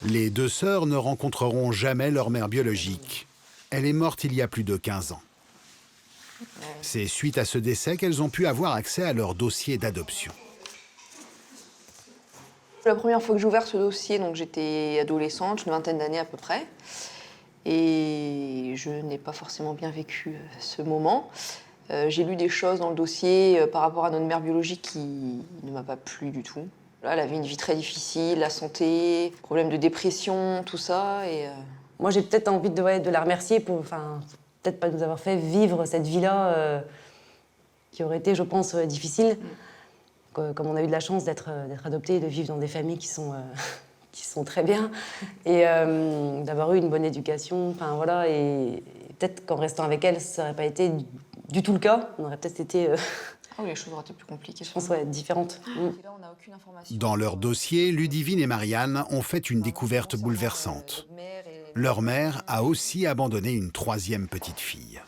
Les deux sœurs ne rencontreront jamais leur mère biologique. Elle est morte il y a plus de 15 ans. C'est suite à ce décès qu'elles ont pu avoir accès à leur dossier d'adoption. La première fois que j'ai ouvert ce dossier, donc j'étais adolescente, une vingtaine d'années à peu près. Et je n'ai pas forcément bien vécu ce moment. J'ai lu des choses dans le dossier par rapport à notre mère biologique qui ne m'a pas plu du tout. Là, elle avait une vie très difficile, la santé, problème de dépression, tout ça. Moi, j'ai peut-être envie de la remercier pour, peut-être pas nous avoir fait vivre cette vie-là qui aurait été, je pense, difficile. Comme on a eu de la chance d'être adoptés et de vivre dans des familles qui sont très bien et d'avoir eu une bonne éducation. Enfin, voilà, et peut-être qu'en restant avec elle, ça n'aurait pas été du tout le cas. On aurait peut-être été... Ah oui, les choses auraient été plus compliquées. Je pense, ouais, différentes. Là, on n'a aucune information. Dans leur dossier, Ludivine et Marianne ont fait une découverte bouleversante. Leur mère a aussi abandonné une troisième petite fille.